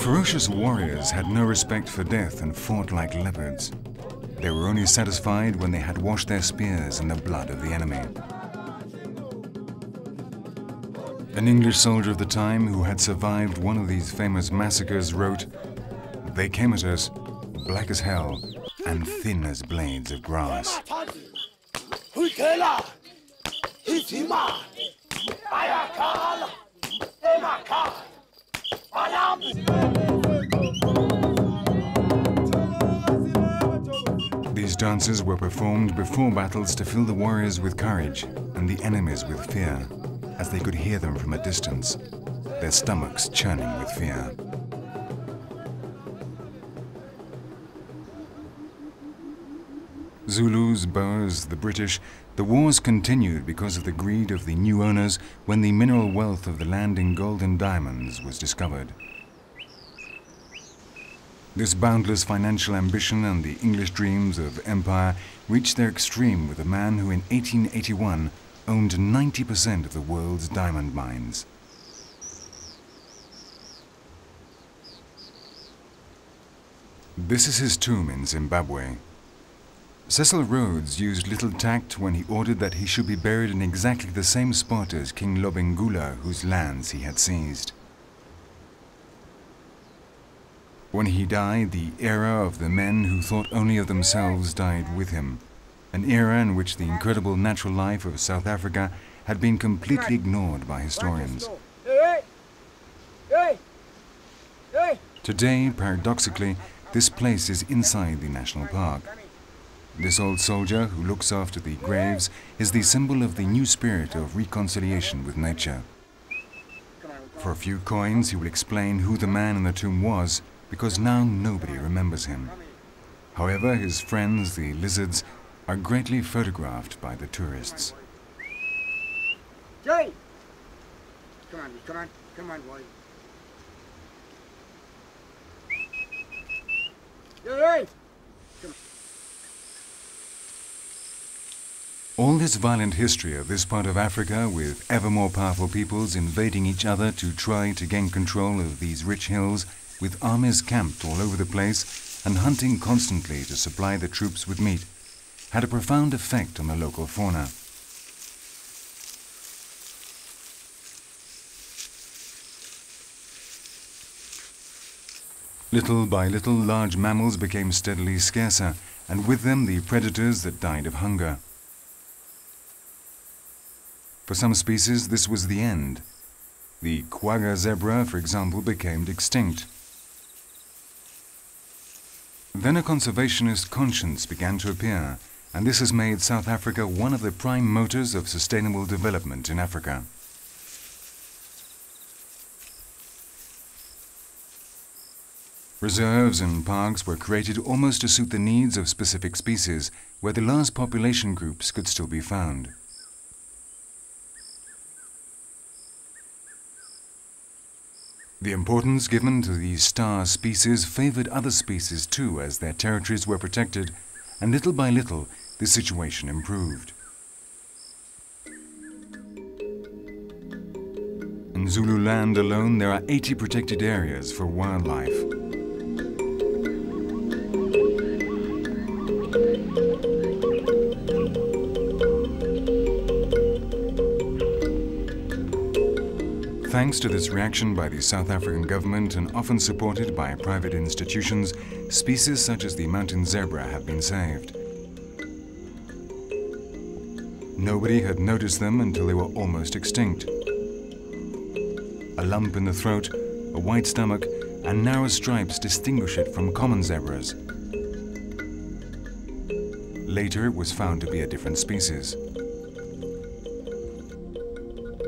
ferocious warriors had no respect for death and fought like leopards. They were only satisfied when they had washed their spears in the blood of the enemy. An English soldier of the time who had survived one of these famous massacres wrote, "They came at us, black as hell and thin as blades of grass." These dances were performed before battles to fill the warriors with courage and the enemies with fear, as they could hear them from a distance, their stomachs churning with fear. Zulus, Boers, the British, the wars continued because of the greed of the new owners when the mineral wealth of the land in gold and diamonds was discovered. This boundless financial ambition and the English dreams of empire reached their extreme with a man who in 1881 owned 90% of the world's diamond mines. This is his tomb in Zimbabwe. Cecil Rhodes used little tact when he ordered that he should be buried in exactly the same spot as King Lobengula, whose lands he had seized. When he died, the era of the men who thought only of themselves died with him, an era in which the incredible natural life of South Africa had been completely ignored by historians. Today, paradoxically, this place is inside the national park. This old soldier who looks after the graves is the symbol of the new spirit of reconciliation with nature. For a few coins, he will explain who the man in the tomb was, because now nobody remembers him. However, his friends, the lizards, are greatly photographed by the tourists. Jay! Come on, boy. Jay! All this violent history of this part of Africa, with ever more powerful peoples invading each other to try to gain control of these rich hills, with armies camped all over the place and hunting constantly to supply the troops with meat, had a profound effect on the local fauna. Little by little, large mammals became steadily scarcer, and with them the predators that died of hunger. For some species, this was the end. The quagga zebra, for example, became extinct. Then a conservationist conscience began to appear, and this has made South Africa one of the prime motors of sustainable development in Africa. Reserves and parks were created almost to suit the needs of specific species, where the last population groups could still be found. The importance given to these star species favored other species too, as their territories were protected, and little by little the situation improved. In Zululand alone, there are 80 protected areas for wildlife. Thanks to this reaction by the South African government and often supported by private institutions, species such as the mountain zebra have been saved. Nobody had noticed them until they were almost extinct. A lump in the throat, a white stomach, and narrow stripes distinguish it from common zebras. Later, it was found to be a different species.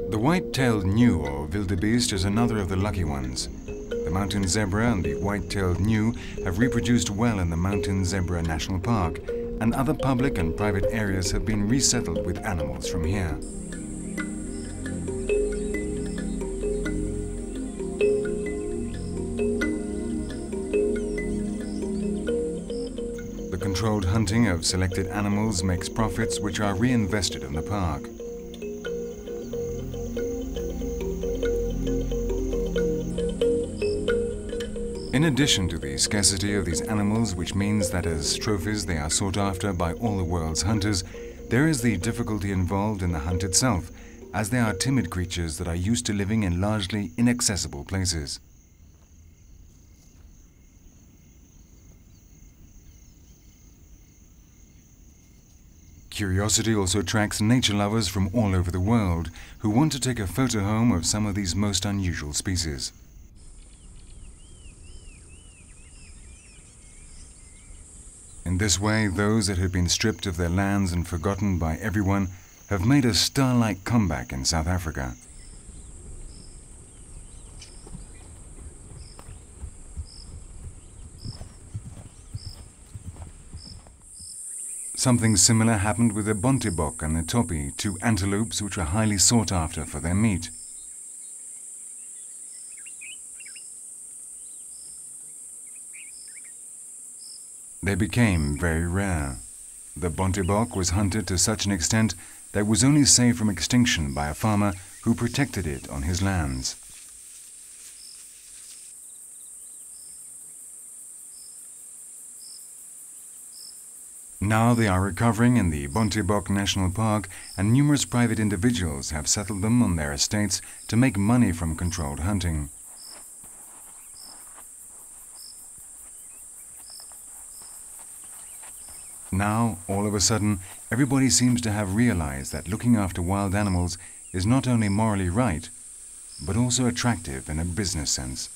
The white-tailed gnu, or wildebeest, is another of the lucky ones. The mountain zebra and the white-tailed gnu have reproduced well in the Mountain Zebra National Park, and other public and private areas have been resettled with animals from here. The controlled hunting of selected animals makes profits which are reinvested in the park. In addition to the scarcity of these animals, which means that as trophies they are sought after by all the world's hunters, there is the difficulty involved in the hunt itself, as they are timid creatures that are used to living in largely inaccessible places. Curiosity also attracts nature lovers from all over the world who want to take a photo home of some of these most unusual species. In this way, those that had been stripped of their lands and forgotten by everyone have made a star-like comeback in South Africa. Something similar happened with the bontebok and the topi, two antelopes which were highly sought after for their meat. They became very rare. The bontebok was hunted to such an extent that it was only saved from extinction by a farmer who protected it on his lands. Now they are recovering in the Bontebok National Park, and numerous private individuals have settled them on their estates to make money from controlled hunting. Now, all of a sudden, everybody seems to have realized that looking after wild animals is not only morally right, but also attractive in a business sense.